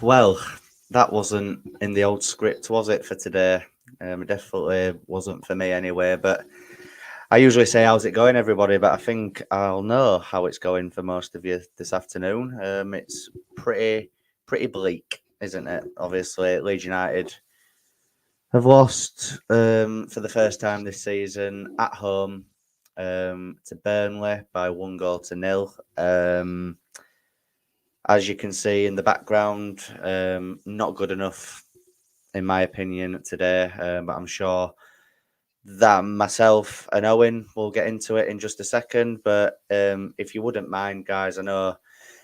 Well, that wasn't in the old script, was it, for today? It definitely wasn't for me anyway. But I usually say, "How's it going, everybody?" But I think I'll know how it's going for most of you this afternoon. It's pretty bleak, isn't it? Obviously, Leeds United have lost for the first time this season at home to Burnley by 1-0. As you can see in the background, not good enough, in my opinion, today. But I'm sure that myself and Owen will get into it in just a second. But if you wouldn't mind, guys, I know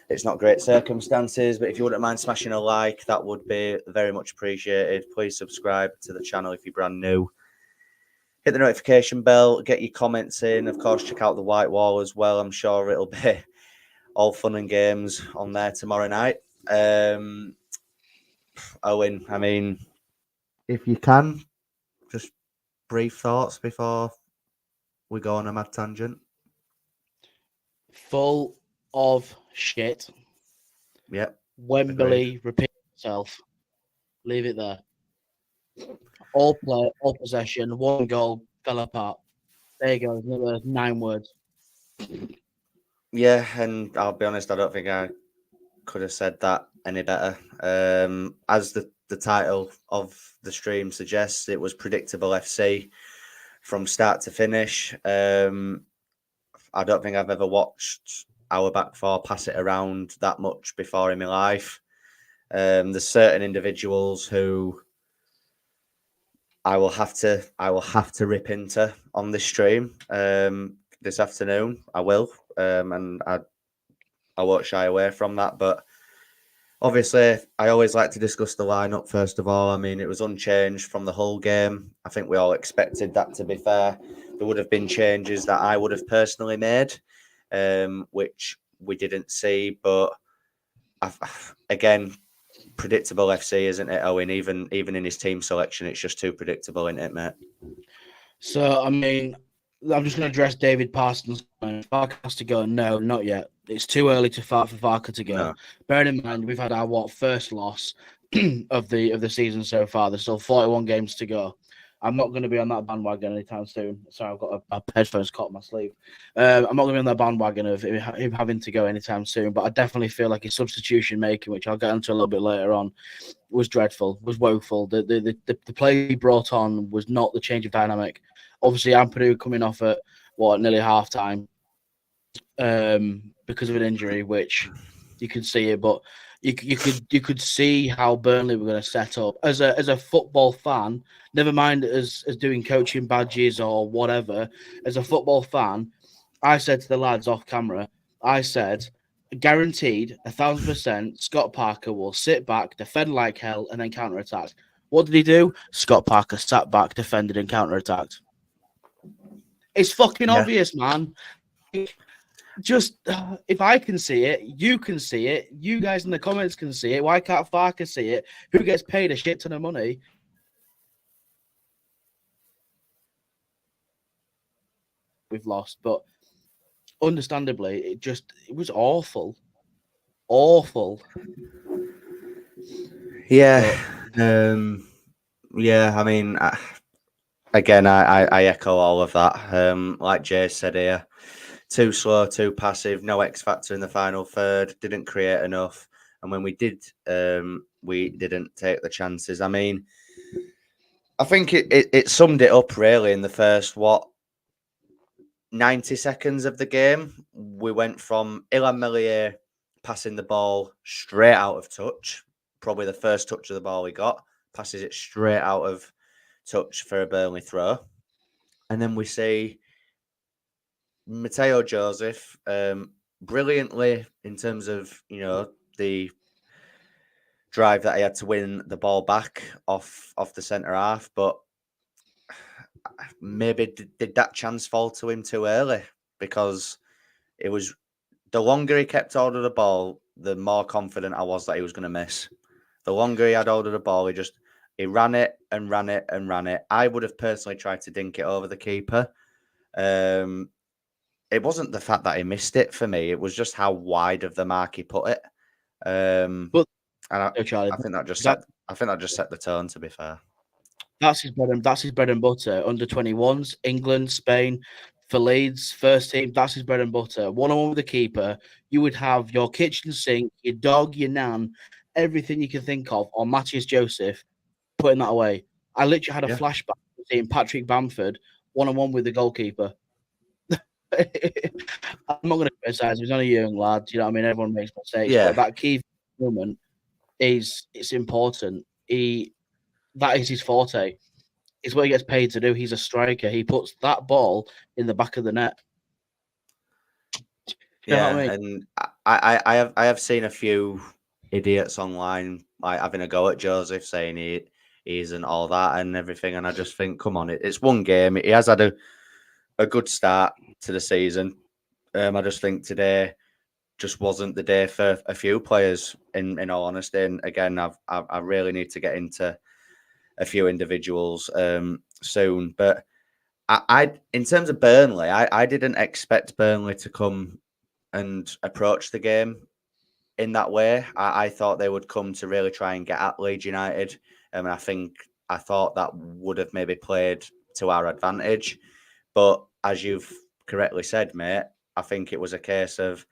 it's not great circumstances, but if you wouldn't mind smashing a like, that would be very much appreciated. Please subscribe to the channel if you're brand new. Hit the notification bell, get your comments in. Of course, check out the White Wall as well. I'm sure it'll be all fun and games on there tomorrow night. Owen, I mean, if you can, just brief thoughts before we go on a mad tangent. Full of shit. Yep. Wembley repeats itself. Leave it there. All play, all possession, one goal, fell apart. There you go. Another 9 words. Yeah, and I'll be honest, I don't think I could have said that any better. As the title of the stream suggests, it was predictable FC from start to finish. I don't think I've ever watched our back four pass it around that much before in my life. There's certain individuals who I will have to rip into on this stream this afternoon. I will, and I won't shy away from that. But obviously, I always like to discuss the lineup first of all. I mean, it was unchanged from the whole game. I think we all expected that, to be fair. There would have been changes that I would have personally made, which we didn't see. But again, predictable FC, isn't it, Owen? Even in his team selection, it's just too predictable, isn't it, mate? So, I mean, I'm just going to address David Parsons. Farke has to go. No, not yet. It's too early for Farke to go. No. Bearing in mind, we've had our first loss of the season so far. There's still 41 games to go. I'm not going to be on that bandwagon anytime soon. Sorry, I've got a headphones caught in my sleeve. I'm not going to be on that bandwagon of him having to go anytime soon. But I definitely feel like his substitution making, which I'll get into a little bit later on, was dreadful, was woeful. The play he brought on was not the change of dynamic. Obviously, Ampadu coming off at nearly half time because of an injury, which you could see it, but you could see how Burnley were going to set up as a football fan. Never mind as doing coaching badges or whatever. As a football fan, I said to the lads off camera, I said, guaranteed 1,000% Scott Parker will sit back, defend like hell, and then counter-attack. What did he do? Scott Parker sat back, defended, and counter-attacked. It's fucking obvious, man. Just if I can see it, you can see it. You guys in the comments can see it. Why can't Farke see it? Who gets paid a shit ton of money? We've lost, but understandably, it was awful. Yeah. Yeah, I mean, again, I echo all of that. Like Jay said here, too slow, too passive, no X factor in the final third, didn't create enough. And when we did, we didn't take the chances. I mean, I think it summed it up really in the first, 90 seconds of the game. We went from Illan Melier passing the ball straight out of touch, probably the first touch of the ball we got, passes it straight out of touch for a Burnley throw. And then we see Mateo Joseph brilliantly in terms of, the drive that he had to win the ball back off the centre half. But maybe did that chance fall to him too early? Because it was the longer he kept hold of the ball, the more confident I was that he was going to miss. The longer he had hold of the ball, he ran it and ran it and ran it. I would have personally tried to dink it over the keeper. It wasn't the fact that he missed it for me. It was just how wide of the mark he put it. But and Charlie, I think that just set the tone. To be fair, that's his bread and butter. Under 21s, England, Spain, for Leeds, first team. That's his bread and butter. 1-on-1 with the keeper. You would have your kitchen sink, your dog, your nan, everything you can think of on Matthias Joseph, putting that away. I literally had a flashback of seeing Patrick Bamford 1-on-1 with the goalkeeper. I'm not going to criticize him. He's only a young lad. You know what I mean? Everyone makes mistakes. Yeah. But that key moment it's important. That is his forte. It's what he gets paid to do. He's a striker. He puts that ball in the back of the net. You know what I mean? And I have seen a few idiots online like having a go at Joseph, saying he isn't all that and everything. And I just think, come on, it's one game. He has had a good start to the season. I just think today just wasn't the day for a few players. In all honesty, and again, I really need to get into a few individuals soon. But I in terms of Burnley, I didn't expect Burnley to come and approach the game in that way. I thought they would come to really try and get at Leeds United. And I thought that would have maybe played to our advantage. But as you've correctly said, mate, I think it was a case of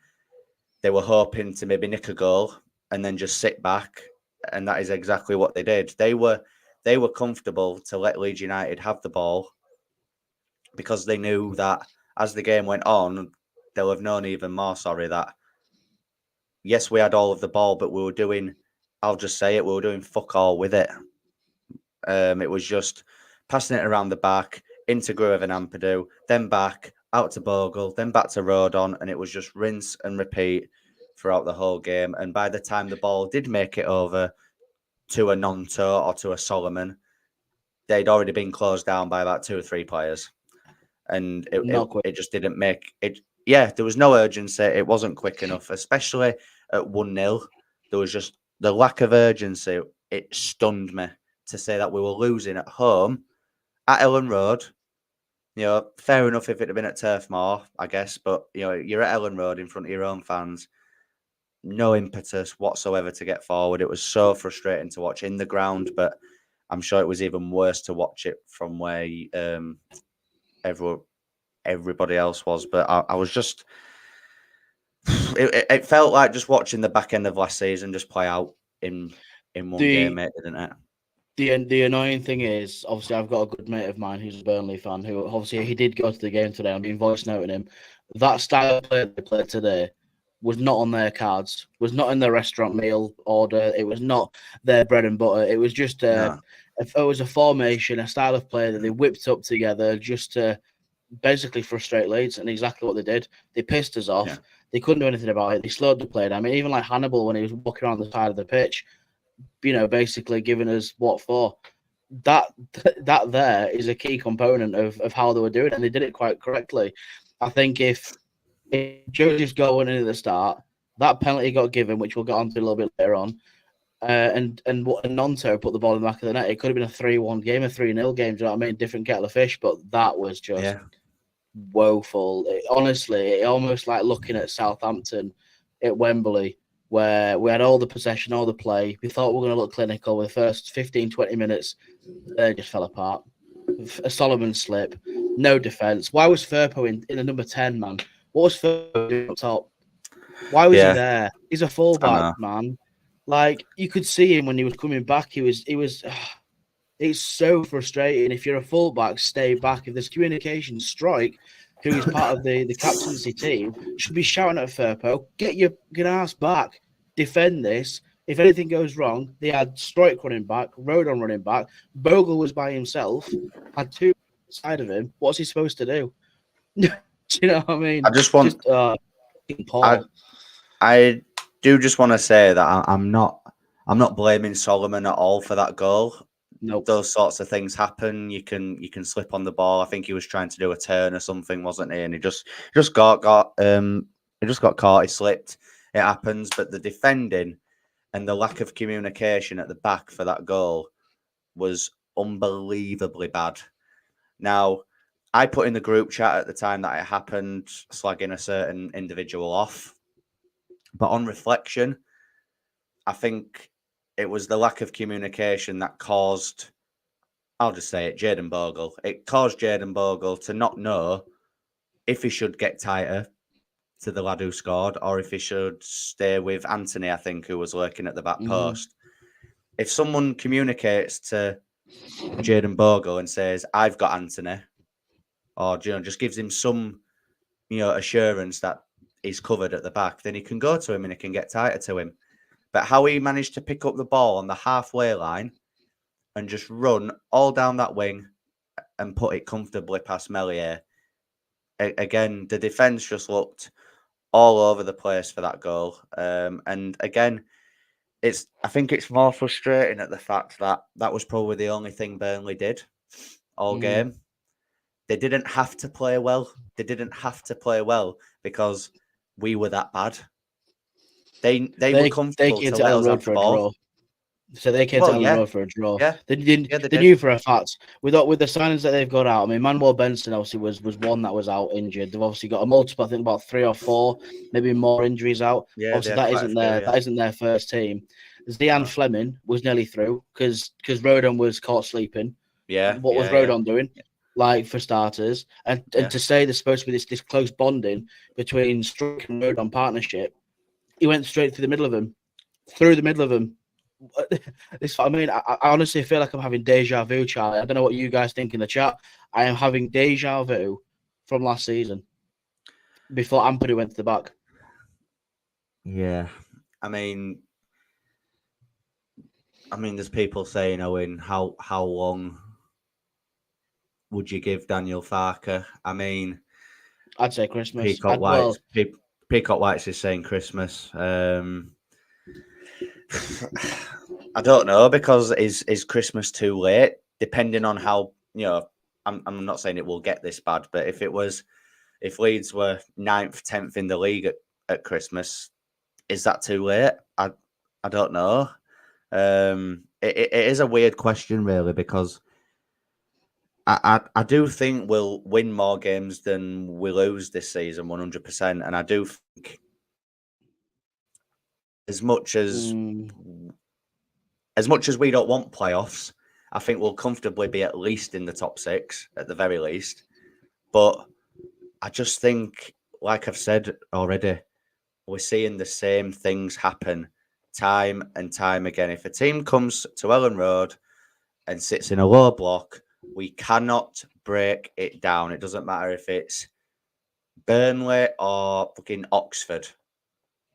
they were hoping to maybe nick a goal and then just sit back. And that is exactly what they did. They were comfortable to let Leeds United have the ball because they knew that as the game went on, they'll have known even more, that yes, we had all of the ball, but we were doing, I'll just say it, we were doing fuck all with it. It was just passing it around the back, into Gruev and Ampadu, then back, out to Bogle, then back to Rodon, and it was just rinse and repeat throughout the whole game. And by the time the ball did make it over to a Nonto or to a Solomon, they'd already been closed down by about 2 or 3 players. And it just didn't make it. Yeah, there was no urgency. It wasn't quick enough, especially at 1-0. There was just the lack of urgency. It stunned me to say that we were losing at home at Ellen Road. You know, fair enough if it had been at Turf Moor, I guess, but you know, you're at Ellen Road in front of your own fans. No impetus whatsoever to get forward. It was so frustrating to watch in the ground, but I'm sure it was even worse to watch it from where everybody else was. But I was just, it felt like just watching the back end of last season just play out in one game, mate, didn't it? The annoying thing is, obviously, I've got a good mate of mine who's a Burnley fan who, obviously, he did go to the game today. I've been voice noting him. That style of play they played today was not on their cards, was not in their restaurant meal order. It was not their bread and butter. It was just it was a formation, a style of play that they whipped up together just to basically frustrate Leeds, and exactly what they did. They pissed us off. Yeah. They couldn't do anything about it. They slowed the play down. I mean, even like Hannibal, when he was walking around the side of the pitch, you know, basically giving us what for. That there is a key component of how they were doing it, and they did it quite correctly. I think if Joseph's goal went in at the start, that penalty got given, which we'll get onto a little bit later on, and Nonto put the ball in the back of the net, it could have been a 3-1 game, a 3-0 game, do you know what I mean? Different kettle of fish, but that was just woeful. Honestly, it almost like looking at Southampton at Wembley, where we had all the possession, all the play. We thought we were going to look clinical with the first 15, 20 minutes. They just fell apart. A Solomon slip, no defence. Why was Firpo in the number 10, man? What was Firpo doing up top? Why was he there? He's a fullback, man. Like, you could see him when he was coming back. He was. It's so frustrating. If you're a fullback, stay back. If there's communication, Strike, who is part of the captaincy team, should be shouting at Firpo, get your ass back, defend this. If anything goes wrong, they had Strike running back, Rodon running back, Bogle was by himself, had 2 side of him. What's he supposed to do? Do you know what I mean? I do just want to say that I'm not blaming Solomon at all for that goal. Nope. Those sorts of things happen. You can slip on the ball. I think he was trying to do a turn or something, wasn't he? And he just got caught. He slipped. It happens. But the defending and the lack of communication at the back for that goal was unbelievably bad. Now, I put in the group chat at the time that it happened, slagging a certain individual off. But on reflection, I think it was the lack of communication that caused, I'll just say it, Jayden Bogle. It caused Jayden Bogle to not know if he should get tighter to the lad who scored or if he should stay with Anthony, I think, who was lurking at the back post. If someone communicates to Jayden Bogle and says, I've got Anthony, or just gives him some, assurance that he's covered at the back, then he can go to him and he can get tighter to him. But how he managed to pick up the ball on the halfway line and just run all down that wing and put it comfortably past Meslier. Again, the defence just looked all over the place for that goal. And again, I think it's more frustrating at the fact that that was probably the only thing Burnley did all game. They didn't have to play well. They didn't have to play well because we were that bad. They were comfortable to let us have the ball. So they came to Ellen Road for a draw. Yeah. They knew for a fact. With the signings that they've got out, I mean, Manuel Benson obviously was one that was out injured. They've obviously got a multiple, I think about 3 or 4, maybe more injuries out. Yeah, obviously that isn't their first team. Zian Fleming was nearly through because Rodon was caught sleeping. Yeah. What was Rodon doing? Like, for starters, and to say there's supposed to be this close bonding between Struck and Rodon partnership, he went straight through the middle of them. I honestly feel like I'm having deja vu, Charlie. I don't know what you guys think in the chat. I am having deja vu from last season before Ampadu went to the back. Yeah, I mean, there's people saying, Owen, how long would you give Daniel Farke? I mean, I'd say Christmas. Peacock White's is saying Christmas. I don't know, because is Christmas too late? Depending on how, I'm not saying it will get this bad, but if Leeds were 9th, 10th in the league at Christmas, is that too late? I don't know. It is a weird question, really, because I do think we'll win more games than we lose this season, 100%. And I do think as much as we don't want playoffs, I think we'll comfortably be at least in the top 6 at the very least. But I just think, like I've said already, we're seeing the same things happen time and time again. If a team comes to Ellen Road and sits in a low block, we cannot break it down. It doesn't matter if it's Burnley or fucking Oxford.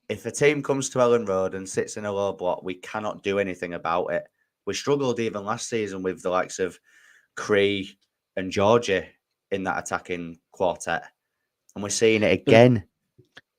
If a team comes to Ellen Road and sits in a low block, we cannot do anything about it. We struggled even last season with the likes of Cree and Georgie in that attacking quartet, and we're seeing it again.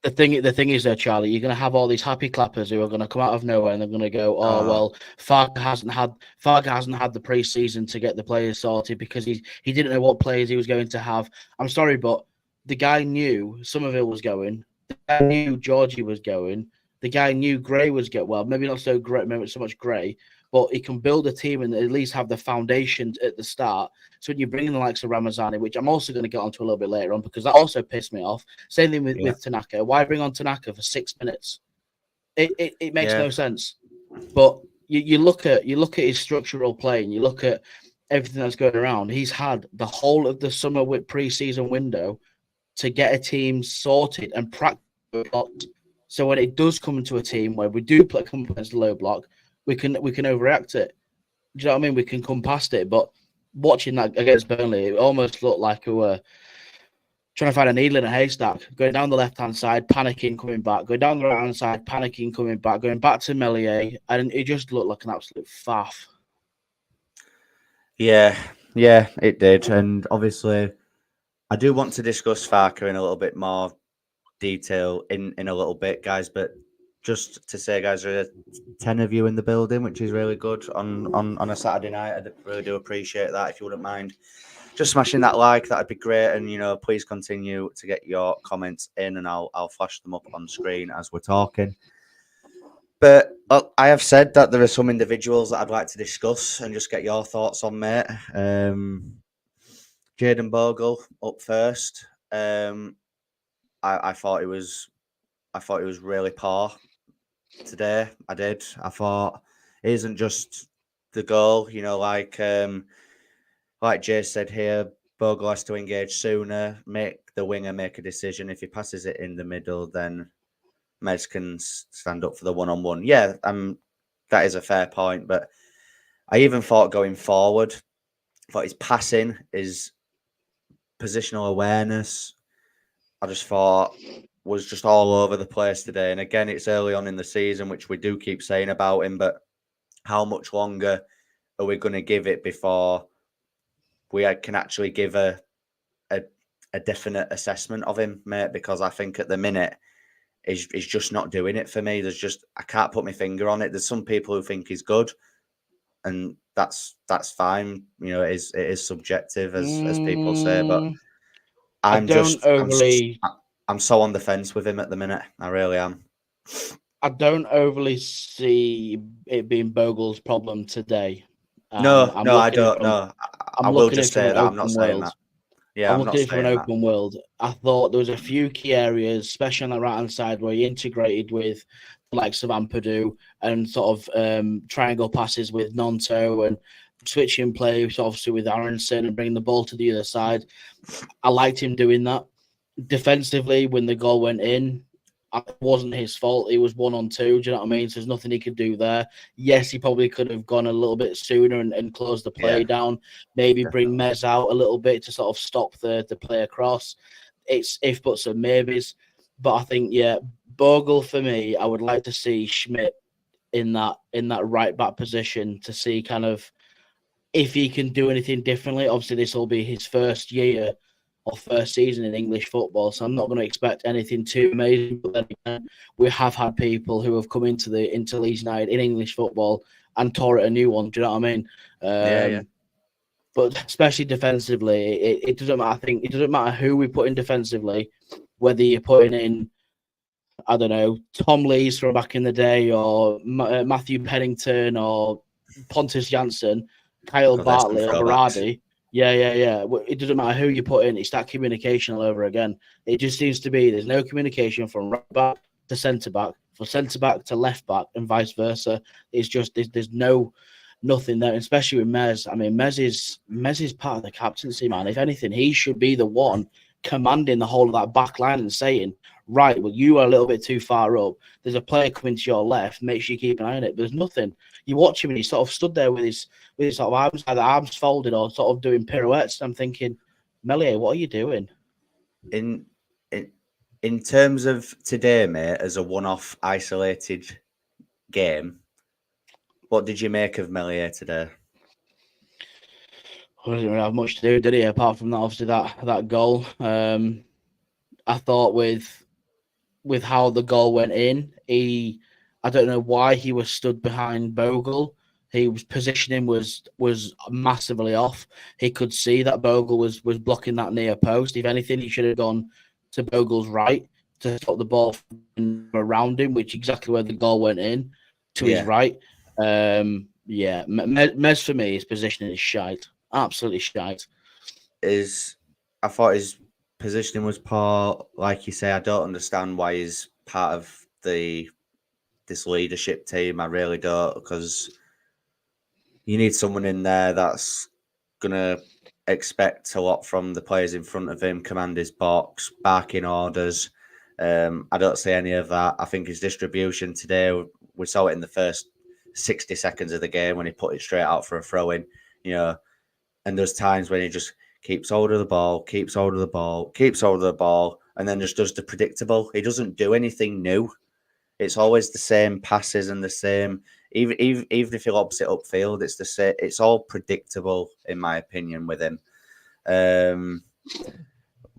The thing is, though, Charlie, you're going to have all these happy clappers who are going to come out of nowhere and they're going to go, well, Farke hasn't had the pre-season to get the players sorted because he didn't know what players he was going to have. I'm sorry, but the guy knew Somerville was going. The guy knew Georgie was going. The guy knew Gray was going. Well, maybe not so great, maybe so much Gray, but he can build a team and at least have the foundations at the start. So when you bring in the likes of Ramazani, which I'm also going to get onto a little bit later on because that also pissed me off. Same thing with Tanaka. Why bring on Tanaka for 6 minutes? It makes no sense. But you look at his structural play and you look at everything that's going around. He's had the whole of the summer with pre-season window to get a team sorted and practice. So when it does come into a team where we do come against the low block, we can overreact it. Do you know what I mean? We can come past it. But watching that against Burnley, it almost looked like we were trying to find a needle in a haystack. Going down the left-hand side, panicking, coming back. Going down the right-hand side, panicking, coming back. Going back to Meslier. And it just looked like an absolute faff. Yeah, it did. And obviously, I do want to discuss Farke in a little bit more detail in a little bit, guys. But just to say, guys, there are 10 of you in the building, which is really good on a Saturday night. I really do appreciate that. If you wouldn't mind just smashing that like, that'd be great. And, please continue to get your comments in and I'll flash them up on screen as we're talking. But I have said that there are some individuals that I'd like to discuss and just get your thoughts on, mate. Jayden Bogle up first. I thought it was really poor. today. I did. I thought it isn't just the goal, like Jay said here, Bogle has to engage sooner, make the winger make a decision. If he passes it in the middle, then Mez can stand up for the one-on-one. Yeah, that is a fair point. But I even thought going forward, his passing, his positional awareness, I just thought was just all over the place today. And again, it's early on in the season, which we do keep saying about him, but how much longer are we going to give it before we can actually give a definite assessment of him, mate? Because I think at the minute he's just not doing it for me. I can't put my finger on it. There's some people who think he's good, and that's fine. It is subjective as people say, but I don't overly. I'm so on the fence with him at the minute. I really am. I don't overly see it being Bogle's problem today. No, I don't know. I will just say that I'm not saying that. Yeah, I'm looking at it from an open world. I thought there was a few key areas, especially on the right-hand side, where he integrated with the likes of Ampadu and sort of triangle passes with Nonto and switching play, obviously with Aronson and bringing the ball to the other side. I liked him doing that. Defensively, when the goal went in, it wasn't his fault. It was 1-on-2. Do you know what I mean? So there's nothing he could do there. Yes, he probably could have gone a little bit sooner and closed the play down. Maybe bring Mez out a little bit to sort of stop the play across. It's if buts and maybes. But I think, Bogle for me, I would like to see Schmidt in that right back position to see kind of if he can do anything differently. Obviously, this will be his first year or first season in English football, so I'm not going to expect anything too amazing. But then again, we have had people who have come into Leeds United in English football and tore it a new one. Do you know what I mean? Yeah. But especially defensively, it doesn't matter. I think it doesn't matter who we put in defensively, whether you're putting in, I don't know, Tom Lees from back in the day, or Matthew Pennington, or Pontus Janssen, Kyle Bartley, or Berardi. Yeah. It doesn't matter who you put in. It's that communication all over again. It just seems to be there's no communication from right back to centre back, from centre back to left back, and vice versa. It's just there's nothing there, especially with Mez. I mean, Mez is part of the captaincy, man. If anything, he should be the one commanding the whole of that back line and saying, right, well, you are a little bit too far up. There's a player coming to your left. Make sure you keep an eye on it. But there's nothing. You watch him and he's sort of stood there with his sort of arms, either arms folded or sort of doing pirouettes. I'm thinking, Meslier, what are you doing? In terms of today, mate, as a one-off isolated game, what did you make of Meslier today? Well, he didn't really have much to do, did he? Apart from that, obviously that goal. I thought with how the goal went in, I don't know why he was stood behind Bogle. His positioning was massively off. He could see that Bogle was blocking that near post. If anything, he should have gone to Bogle's right to stop the ball around him, which is exactly where the goal went in, to his right. Mez for me, his positioning is shite. Absolutely shite. I thought his positioning was poor. Like you say, I don't understand why he's part of this leadership team. I really don't, because you need someone in there that's gonna expect a lot from the players in front of him, command his box, barking orders. I don't see any of that. I think his distribution today, we saw it in the first 60 seconds of the game when he put it straight out for a throw in, and there's times when he just keeps hold of the ball, and then just does the predictable. He doesn't do anything new. It's always the same passes and the same. Even if he lobs it upfield, it's the same. It's all predictable, in my opinion, with him.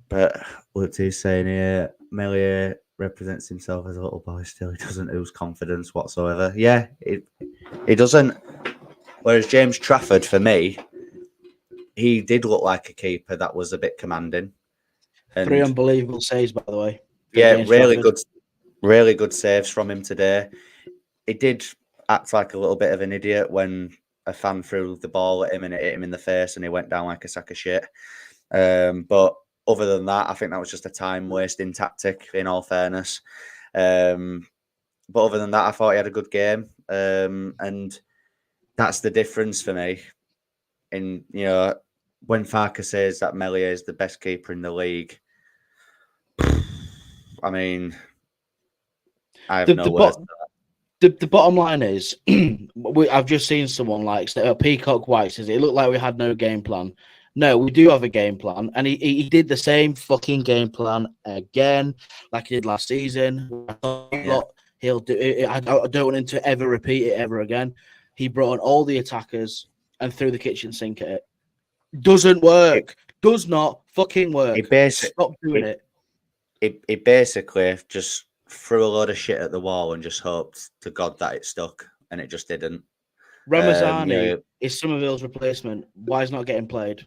But what's he saying here? Meslier represents himself as a little boy still. He doesn't lose confidence whatsoever. Yeah, he doesn't. Whereas James Trafford, for me, he did look like a keeper that was a bit commanding. And 3 unbelievable saves, by the way. Yeah, really good saves from him today. He did act like a little bit of an idiot when a fan threw the ball at him and it hit him in the face and he went down like a sack of shit. But other than that, I think that was just a time-wasting tactic, in all fairness. But other than that, I thought he had a good game. And that's the difference for me. In when Farke says that Meslier is the best keeper in the league, I mean, I have no words. The bottom line is, I've just seen someone like Peacock White says it looked like we had no game plan. No, we do have a game plan, and he did the same fucking game plan again, like he did last season. He'll do it. I don't want him to ever repeat it ever again. He brought on all the attackers and threw the kitchen sink at it. Doesn't work. Does not fucking work. Stop doing it. It basically just threw a load of shit at the wall and just hoped to God that it stuck, and it just didn't. Ramazani is Somerville's replacement. Why is not getting played?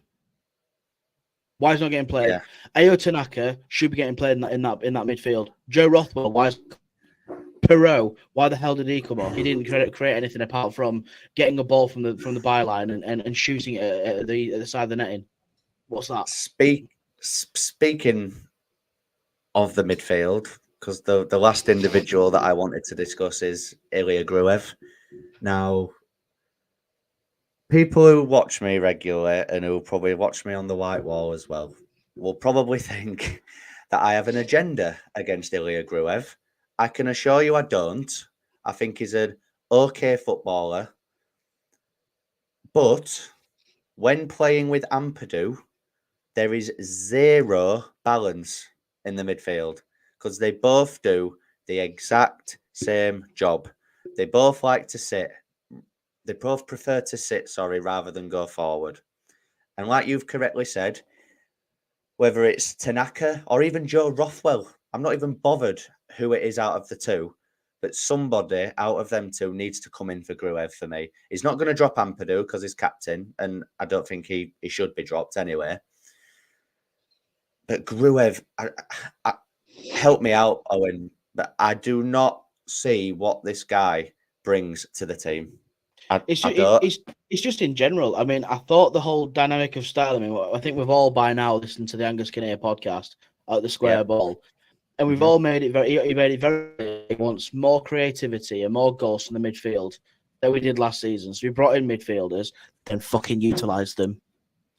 Why is not getting played? Yeah. Ayo Tanaka should be getting played in that midfield. Joe Rothwell, why is Perot? Why the hell did he come off? He didn't create anything apart from getting a ball from the byline and shooting it at the side of the netting. What's that? Speaking of the midfield, because the last individual that I wanted to discuss is Ilya Gruev. Now, people who watch me regularly and who probably watch me on the white wall as well will probably think that I have an agenda against Ilya Gruev. I can assure you I don't. I think he's an okay footballer. But when playing with Ampadu, there is zero balance in the midfield because they both do the exact same job. They both like to sit. They both prefer to sit, rather than go forward. And like you've correctly said, whether it's Tanaka or even Joe Rothwell, I'm not even bothered who it is out of the two, but somebody out of them two needs to come in for Gruev for me. He's not going to drop Ampadu because he's captain, and I don't think he should be dropped anyway. But Gruev, help me out, Owen, but I do not see what this guy brings to the team. It's just in general. I mean, I thought the whole dynamic of style. I mean, I think we've all by now listened to the Angus Kinnear podcast at the Square Ball, and we've all made it very. He made it very. He wants more creativity and more goals from the midfield than we did last season. So we brought in midfielders, then fucking utilised them.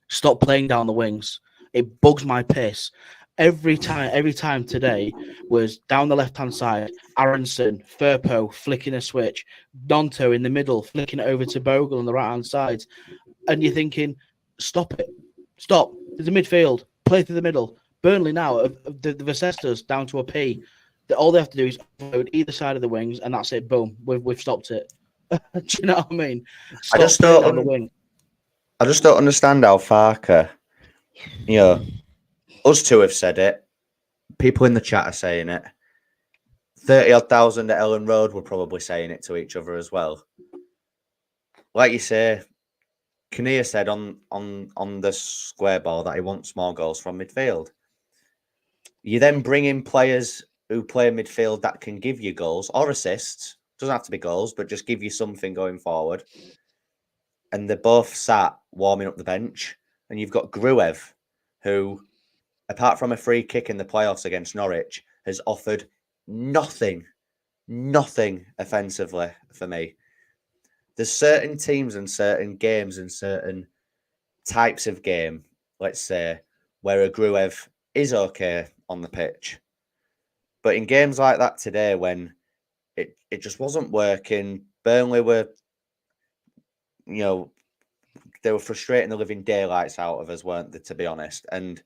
Stop playing down the wings. It bugs my piss. Every time today was down the left-hand side, Aronson, Firpo flicking a switch, Donto in the middle, flicking it over to Bogle on the right-hand side. And you're thinking, stop it. Stop. There's a midfield. Play through the middle. Burnley now, the Vicestas down to a P. All they have to do is offload either side of the wings, and that's it. Boom. We've stopped it. Do you know what I mean? I just don't understand how Farke, us two have said it. People in the chat are saying it. 30,000 at Ellen Road were probably saying it to each other as well. Like you say, Kinnear said on the Square Ball that he wants more goals from midfield. You then bring in players who play midfield that can give you goals or assists. Doesn't have to be goals, but just give you something going forward. And they're both sat warming up the bench. And you've got Gruev, who, apart from a free kick in the playoffs against Norwich, has offered nothing offensively for me. There's certain teams and certain games and certain types of game, let's say, where a Gruev is okay on the pitch. But in games like that today, when it just wasn't working, Burnley were, they were frustrating the living daylights out of us, weren't they, to be honest? And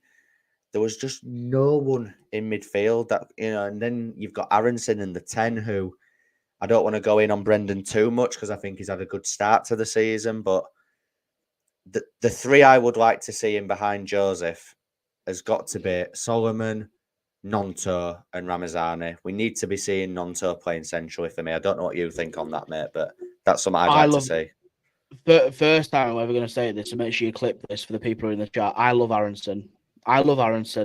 there was just no one in midfield that, and then you've got Aronson in the 10, who I don't want to go in on Brendan too much because I think he's had a good start to the season. But the three I would like to see in behind Joseph has got to be Solomon, Nonto, and Ramazani. We need to be seeing Nonto playing centrally for me. I don't know what you think on that, mate, but that's something I'd like to see. First time I'm ever going to say this, so make sure you clip this for the people in the chat. I love Aronson. I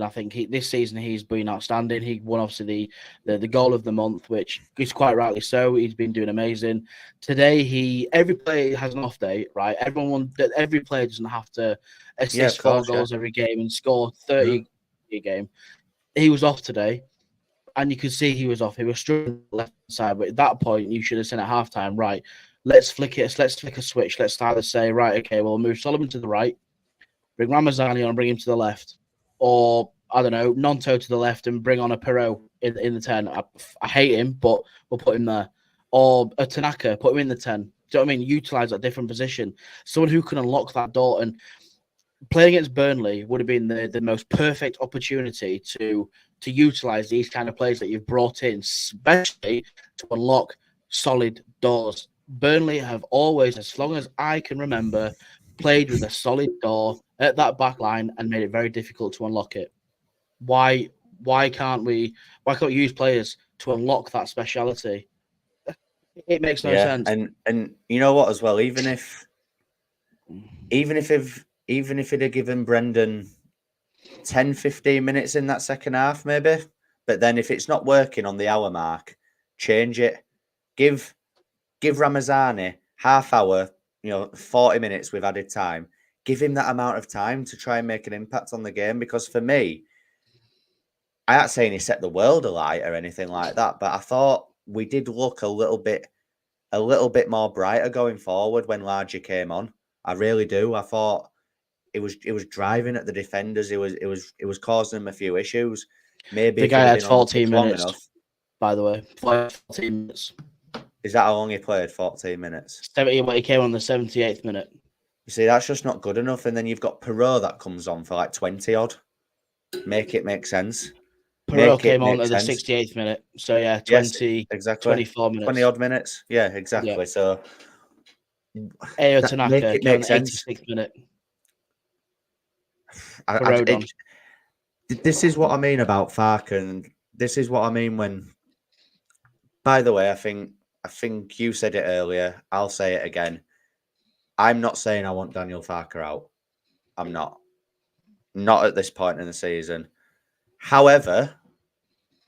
think this season he's been outstanding. He won obviously the goal of the month, which is quite rightly so. He's been doing amazing. Today, every player has an off day, right? Every player doesn't have to assist 4 goals every game and score 30 a game. He was off today. and you could see he was off. He was struggling on the left side, but at that point, you should have said at halftime, right, let's flick a switch. Let's either say, right, okay, we'll move Solomon to the right, bring Ramazani on and bring him to the left, or I don't know, Nonto to the left and bring on a Perot in the 10. I hate him, but we'll put him there. Or a Tanaka, put him in the 10. Do you know what I mean? Utilize that different position. Someone who can unlock that door. And playing against Burnley would have been the most perfect opportunity to utilize these kind of players that you've brought in, especially to unlock solid doors. Burnley have always, as long as I can remember, played with a solid door at that back line and made it very difficult to unlock it. Why can't we use players to unlock that speciality? It makes no sense. And you know what as well, even if it had given Brendan 10, 15 minutes in that second half, maybe. But then if it's not working on the hour mark, change it. Give Ramazani half hour, 40 minutes with added time. Give him that amount of time to try and make an impact on the game. Because for me, I ain't saying he set the world alight or anything like that, but I thought we did look a little bit more brighter going forward when Larger came on. I really do. I thought it was driving at the defenders. It was causing them a few issues. Maybe the guy had 14 minutes. Enough, by the way, 14 minutes. Is that how long he played? 14 minutes. 70. He came on the 78th minute. You see, that's just not good enough. And then you've got Perot that comes on for like 20 odd. Make it make sense. Perot came on at the 68th minute. So yeah, 20, yes, exactly. 24 minutes. 20 odd minutes. Yeah, exactly. Yeah. So Ayo Tanaka came on the 86th minute. This is what I mean about Farke, and this is what I mean when. By the way, I think you said it earlier. I'll say it again. I'm not saying I want Daniel Farke out. I'm not at this point in the season. However,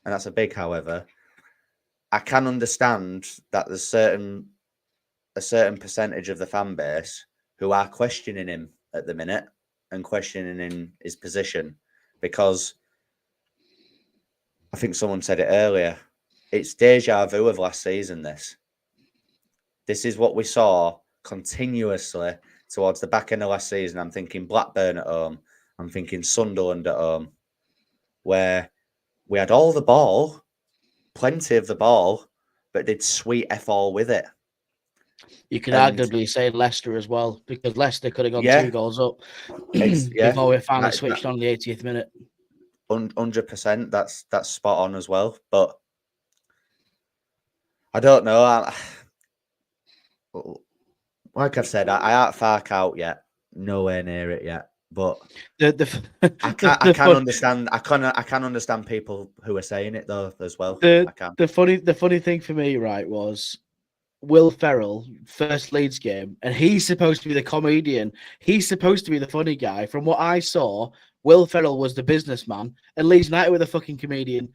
and that's a big however, I can understand that there's a certain percentage of the fan base who are questioning him at the minute and questioning in his position, because I think someone said it earlier. It's deja vu of last season. This is what we saw continuously towards the back end of last season. I'm thinking Blackburn at home. I'm thinking Sunderland at home, where we had all the ball, plenty of the ball, but did sweet F all with it. You could arguably say Leicester as well, because Leicester could have gone 2 goals up before we finally switched on the 80th minute. 100%. That's spot on as well. But I don't know. Like I've said, I ain't Farke out yet. Nowhere near it yet. But I can understand. I can understand people who are saying it though as well. The funny thing for me, right, was Will Ferrell first Leeds game, and he's supposed to be the comedian. He's supposed to be the funny guy. From what I saw, Will Ferrell was the businessman, and Leeds United were the fucking comedian.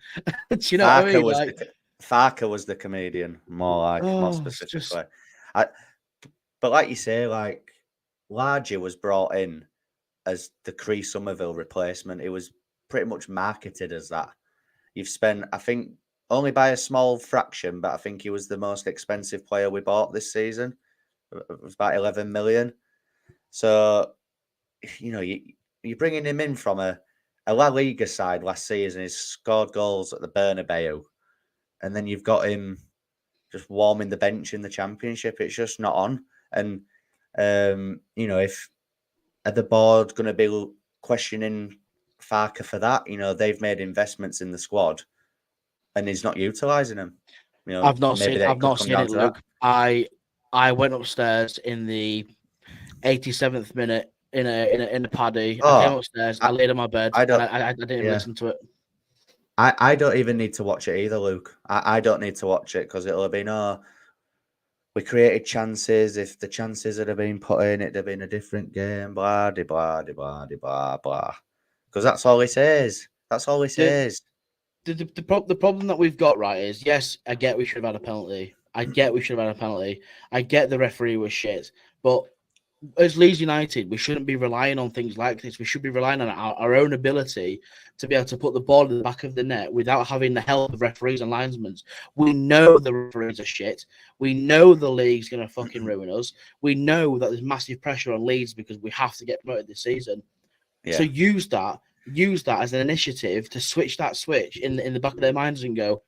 Do you know what I mean? Farke was the comedian, more specifically. But like you say, like Larger was brought in as the Cree Somerville replacement. It was pretty much marketed as that. You've spent, I think, only by a small fraction, but I think he was the most expensive player we bought this season. It was about 11 million. So, you're bringing him in from a La Liga side last season. He's scored goals at the Bernabeu. And then you've got him just warming the bench in the Championship. It's just not on. And, if are the board going to be questioning Farke for that? They've made investments in the squad and he's not utilising them. I've not seen it, Luke. I went upstairs in the 87th minute in a paddy. I came upstairs, I laid on my bed, I didn't listen to it. I don't even need to watch it either, Luke. I don't need to watch it because it'll have been, we created chances. If the chances had been put in, it'd have been a different game. Blah, de, blah, de, blah, de, blah, blah. Because that's all he says. That's all he says. The problem that we've got, right, is, yes, I get we should have had a penalty. I get the referee was shit. But as Leeds United, we shouldn't be relying on things like this. We should be relying on our own ability to be able to put the ball in the back of the net without having the help of referees and linesmen. We know the referees are shit. We know the league's going to fucking ruin us. We know that there's massive pressure on Leeds because we have to get promoted this season. Yeah. So use that as an initiative to switch that switch in the back of their minds and go,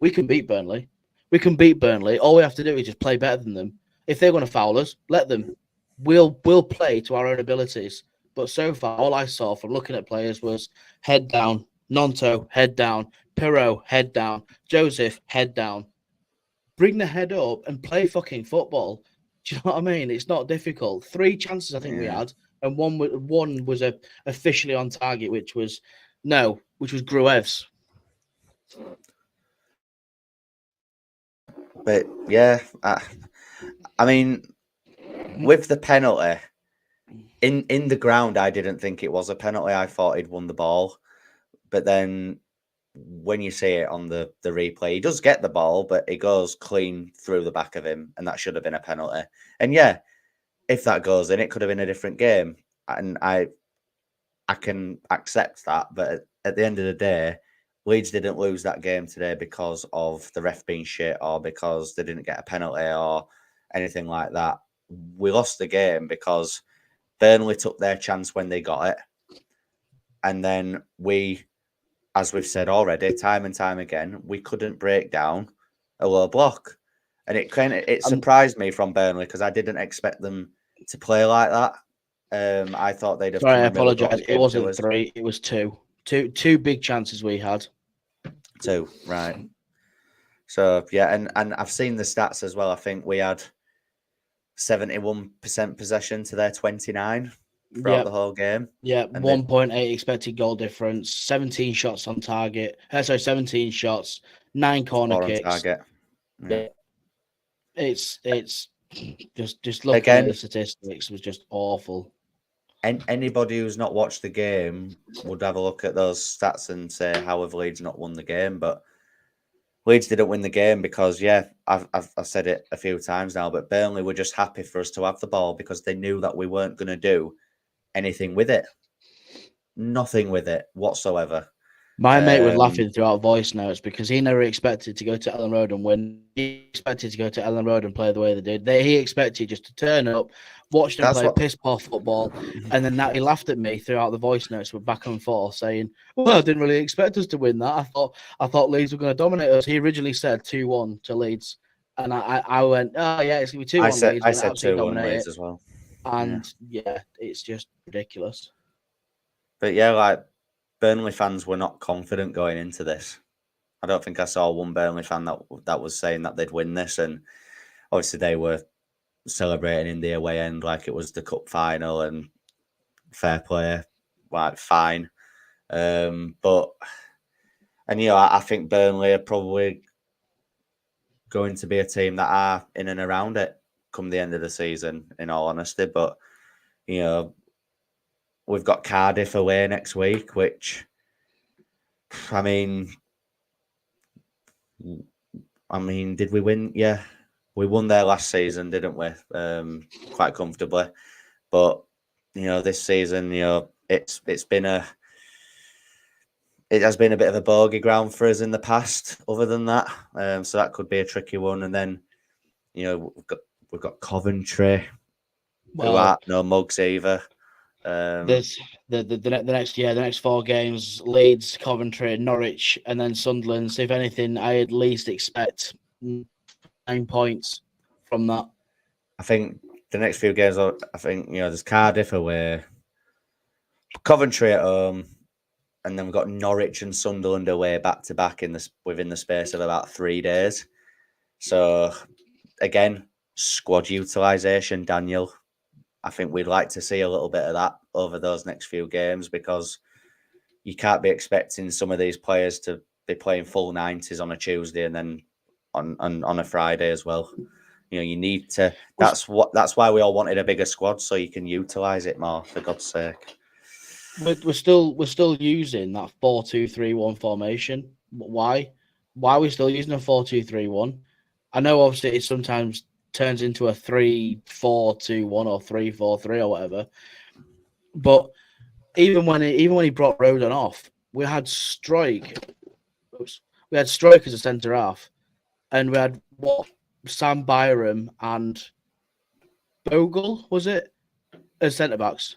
we can beat Burnley. We can beat Burnley. All we have to do is just play better than them. If they're going to foul us, let them. We'll play to our own abilities. But so far, all I saw from looking at players was head down, Nonto, head down, Pirro, head down, Joseph, head down. Bring the head up and play fucking football. Do you know what I mean? It's not difficult. 3 chances I think we had, and one was officially on target, which was Gruev's. But yeah, I mean, with the penalty in the ground, I didn't think it was a penalty. I thought he'd won the ball, but then when you see it on the replay, he does get the ball, but it goes clean through the back of him, and that should have been a penalty. And yeah, if that goes in, it could have been a different game, and I can accept that. But at the end of the day, Leeds didn't lose that game today because of the ref being shit or because they didn't get a penalty or anything like that. We lost the game because Burnley took their chance when they got it. And then we, as we've said already, time and time again, we couldn't break down a low block. And it surprised me from Burnley because I didn't expect them to play like that. I thought they'd have. Sorry, I apologise. It wasn't 3, it was 2. Two big chances we had. 2, right. So yeah, and I've seen the stats as well. I think we had 71% possession to their 29 throughout the whole game. Yeah, 1.8 expected goal difference, 17 shots on target. 17 shots, 9 corner kicks. On target. Yeah. It's just looking at the statistics was just awful. And anybody who's not watched the game would have a look at those stats and say, how have Leeds not won the game? But Leeds didn't win the game because, I've said it a few times now, but Burnley were just happy for us to have the ball because they knew that we weren't going to do anything with it. Nothing with it whatsoever. My mate was laughing throughout voice notes because he never expected to go to Ellen Road and win. He expected to go to Ellen Road and play the way they did. He expected just to turn up, watch them play piss-poor football, and then he laughed at me throughout the voice notes with back and forth saying, well, I didn't really expect us to win that. I thought Leeds were going to dominate us. He originally said 2-1 to Leeds. And I went, oh, yeah, it's going to be 2-1 Leeds. I said 2-1 Leeds as well. And, it's just ridiculous. But, yeah, Burnley fans were not confident going into this. I don't think I saw one Burnley fan that was saying that they'd win this. And obviously they were celebrating in the away end like it was the cup final and fair play, fine. I think Burnley are probably going to be a team that are in and around it come the end of the season, in all honesty. But, we've got Cardiff away next week, which, did we win? Yeah, we won there last season, didn't we? Quite comfortably. But, this season, it has been a bit of a bogey ground for us in the past, other than that. So that could be a tricky one. And then, we've got Coventry, who are no mugs either. There's the next 4 games: Leeds, Coventry, Norwich, and then Sunderland. So if anything, I at least expect 9 points from that. I think the next few games, there's Cardiff away, Coventry at home, and then we've got Norwich and Sunderland away back to back within the space of about 3 days. So again, squad utilisation, Daniel. I think we'd like to see a little bit of that over those next few games because you can't be expecting some of these players to be playing full 90s on a Tuesday and then on a Friday as well. You need to. That's why we all wanted a bigger squad so you can utilise it more. For God's sake, we're still using that 4-2-3-1 formation. Why? Why are we still using a 4-2-3-1? I know obviously it's sometimes turns into a 3-4-2-1 or 3-4-3 or whatever. But even when he brought Rodon off, we had Strike. We had Strike as a centre half, and we had Sam Byram and Bogle, was it, as centre backs?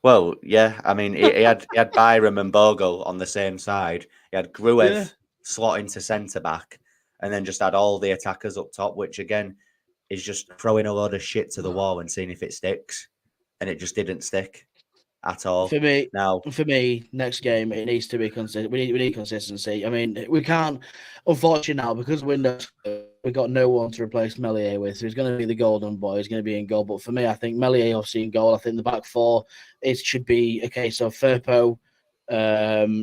Well, yeah. I mean, he had Byram and Bogle on the same side. He had Gruev slot into centre back, and then just had all the attackers up top, which again is just throwing a load of shit to the wall and seeing if it sticks, and it just didn't stick at all. For me, Now, next game it needs to be consistent. We need consistency. I mean, we can't. Unfortunately, now because Windows, we got no one to replace Melier with, so he's going to be the golden boy. He's going to be in goal. But for me, I think Melier obviously in goal. I think the back four should be okay. So Firpo,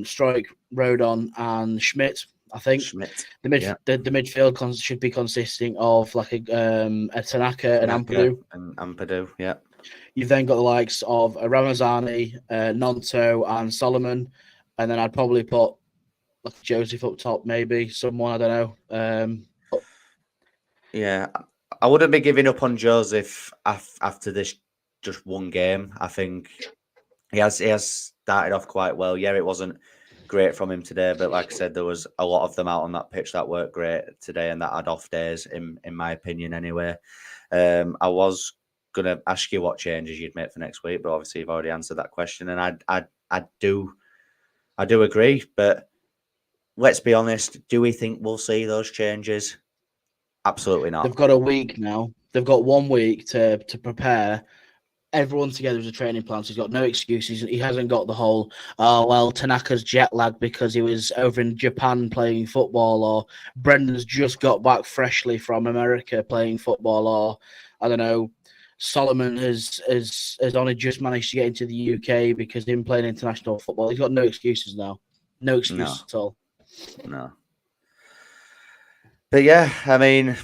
Strike, Rodon, and Schmidt. I think Schmidt, the midfield should be consisting of like a Tanaka and Ampadu. And Ampadu, yeah. You've then got the likes of Ramazani, Nonto, and Solomon, and then I'd probably put like Joseph up top, maybe someone I don't know. Yeah, I wouldn't be giving up on Joseph after this just one game. I think he has started off quite well. Yeah, it wasn't great from him today, but like I said, there was a lot of them out on that pitch that weren't great today and that had off days, in my opinion, anyway. I was gonna ask you what changes you'd make for next week, but obviously you've already answered that question, and I do agree. But let's be honest, do we think we'll see those changes? Absolutely not. They've got a week now. They've got 1 week to prepare. Everyone together as a training plan, so he's got no excuses. He hasn't got the whole, oh, well, Tanaka's jet lagged because he was over in Japan playing football, or Brendan's just got back freshly from America playing football, or I don't know, Solomon has only just managed to get into the UK because him playing international football. He's got no excuses now. No excuses at all. No. But yeah, I mean,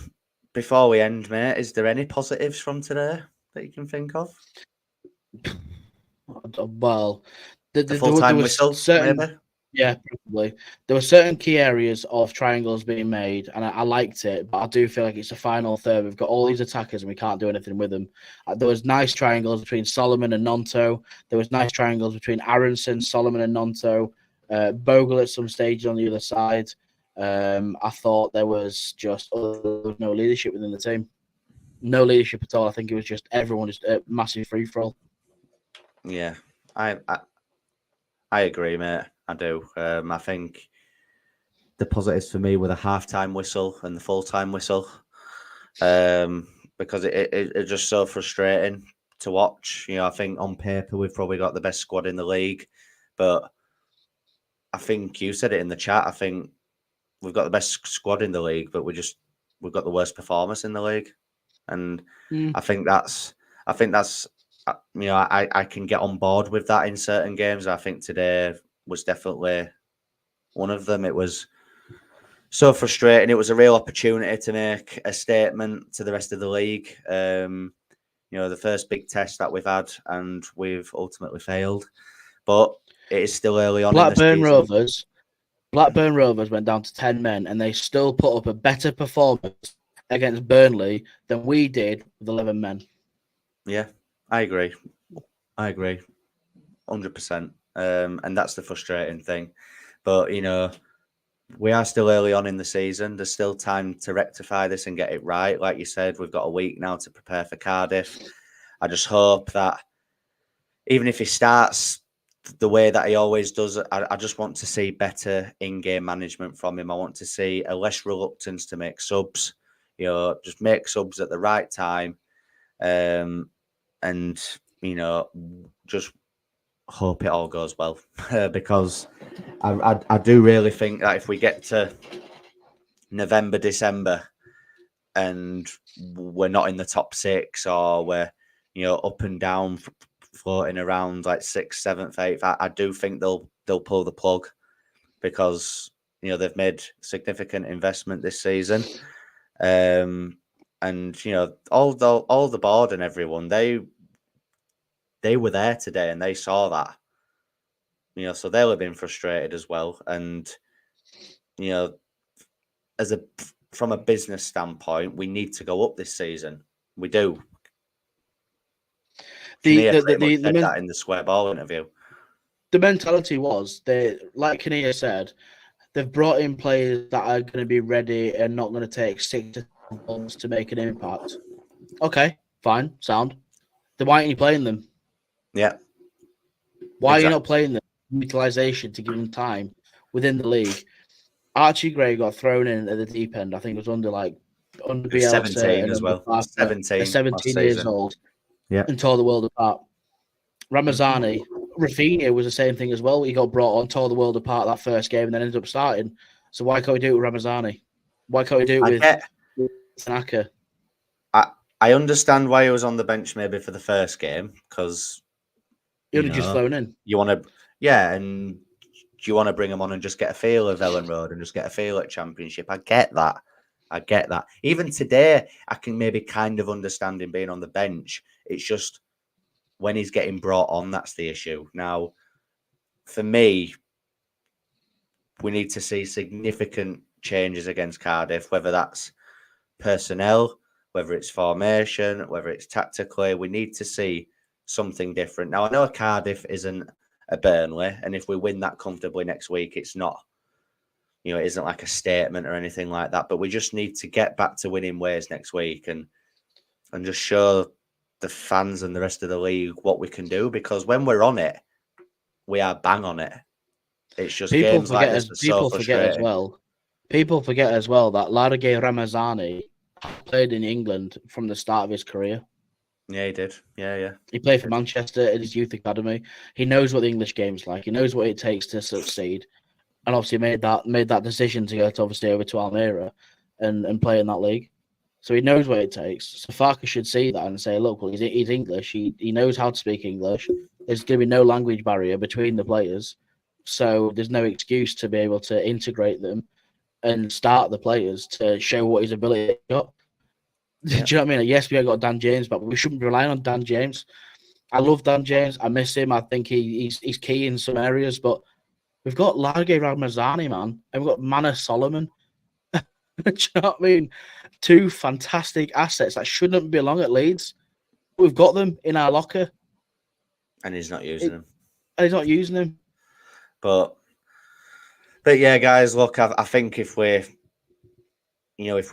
before we end, mate, is there any positives from today that you can think of? Well, The full-time whistle, certain, maybe? yeah, probably. There were certain key areas of triangles being made, and I liked it, but I do feel like it's a final third. We've got all these attackers, and we can't do anything with them. There was nice triangles between Solomon and Nonto. There was nice triangles between Aronson, Solomon, and Nonto. Bogle at some stage on the other side. I thought there was no leadership within the team. No leadership at all. I think it was just everyone just a massive free-for-all. Yeah, I agree, mate. I do. I think the positives for me were the half-time whistle and the full-time whistle, because it's just so frustrating to watch. You know, I think on paper we've probably got the best squad in the league, but I think you said it in the chat. I think we've got the best squad in the league, but we've got the worst performance in the league, and I think that's you know, I can get on board with that in certain games. I think today was definitely one of them. It was so frustrating. It was a real opportunity to make a statement to the rest of the league. You know, the first big test that we've had, and we've ultimately failed. But it is still early on in the season. Blackburn Rovers went down to 10 men, and they still put up a better performance against Burnley than we did with 11 men. Yeah, I agree. 100%. And that's the frustrating thing. But, you know, we are still early on in the season. There's still time to rectify this and get it right. Like you said, we've got a week now to prepare for Cardiff. I just hope that even if he starts the way that he always does, I just want to see better in-game management from him. I want to see a less reluctance to make subs. You know, just make subs at the right time. And, you know, just hope it all goes well. Because I do really think that if we get to November, December, and we're not in the top six, or we're, you know, up and down, floating around like 6th, 7th, 8th, I do think they'll pull the plug, because, you know, they've made significant investment this season. And, you know, all the board and everyone, they were there today and they saw that. You know, so they'll have been frustrated as well. And, you know, as a from a business standpoint, we need to go up this season. We do. Kinnear pretty much said that in the Square Ball interview. The mentality was, like Kinnear said, they've brought in players that are going to be ready and not going to take 6 to 7 months to make an impact. Okay, fine, sound. Then why aren't you playing them? Yeah. Why are you not playing them? Utilization to give them time within the league. Archie Gray got thrown in at the deep end. I think it was under Bielsa 17 as well. Farke, 17 years old. Yeah. And tore the world apart. Ramazani, Rafinha was the same thing as well. He got brought on, tore the world apart that first game, and then ended up starting. So why can't we do it with Ramazani? Why can't we do it with Tanaka? I understand why he was on the bench maybe for the first game, because you would have just flown in. You want to, and you want to bring him on and just get a feel of Ellen Road and just get a feel at Championship. I get that. Even today, I can maybe kind of understand him being on the bench. It's just when he's getting brought on, that's the issue. Now, for me, we need to see significant changes against Cardiff, whether that's personnel, whether it's formation, whether it's tactically. We need to see something different. Now, I know Cardiff isn't a Burnley, and if we win that comfortably next week, it's not, it isn't like a statement or anything like that, but we just need to get back to winning ways next week and just show the fans and the rest of the league what we can do, because when we're on it, we are bang on it. It's just games like this are so frustrating. People forget as well that Largue Ramazani played in England from the start of his career. Yeah, he did. Yeah. He played for Manchester in his youth academy. He knows what the English game's like. He knows what it takes to succeed. And obviously made that decision to go to obviously over to Almere and play in that league. So he knows what it takes. So Farke should see that and say, look, well, he's English. He knows how to speak English. There's going to be no language barrier between the players. So there's no excuse to be able to integrate them and start the players to show what his ability got. Yeah. Do you know what I mean? Yes, we got Dan James, but we shouldn't be relying on Dan James. I love Dan James. I miss him. I think he's key in some areas, but we've got Largue Ramazani, man, and we've got Manor Solomon. Do you know what I mean? 2 fantastic assets that shouldn't belong at Leeds. We've got them in our locker. And he's not using them. And he's not using them. But yeah, guys, look, I think if we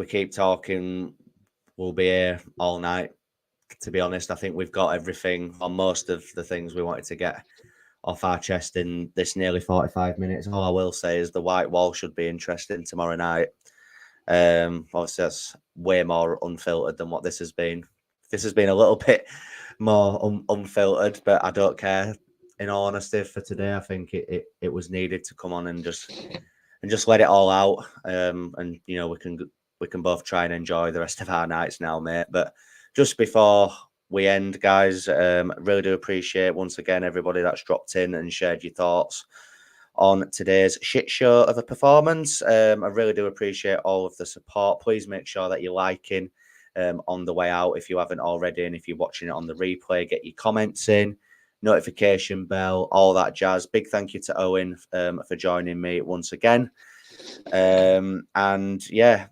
keep talking, we'll be here all night. To be honest, I think we've got everything on most of the things we wanted to get off our chest in this nearly 45 minutes. All I will say is the white wall should be interesting tomorrow night. Obviously, that's way more unfiltered than what this has been. This has been a little bit more unfiltered, but I don't care. In all honesty, for today, I think it was needed to come on and just let it all out. And we can both try and enjoy the rest of our nights now, mate. But just before we end, guys, really do appreciate once again everybody that's dropped in and shared your thoughts on today's shit show of a performance. I really do appreciate all of the support. Please make sure that you're liking on the way out if you haven't already, and if you're watching it on the replay, get your comments in, notification bell, all that jazz. Big thank you to Owen for joining me once again. And yeah,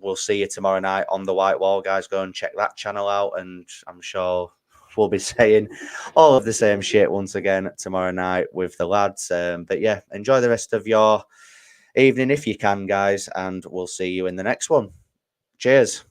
we'll see you tomorrow night on the White Wall, guys. Go and check that channel out, and I'm sure we'll be saying all of the same shit once again tomorrow night with the lads. But yeah, enjoy the rest of your evening if you can, guys, and we'll see you in the next one. Cheers.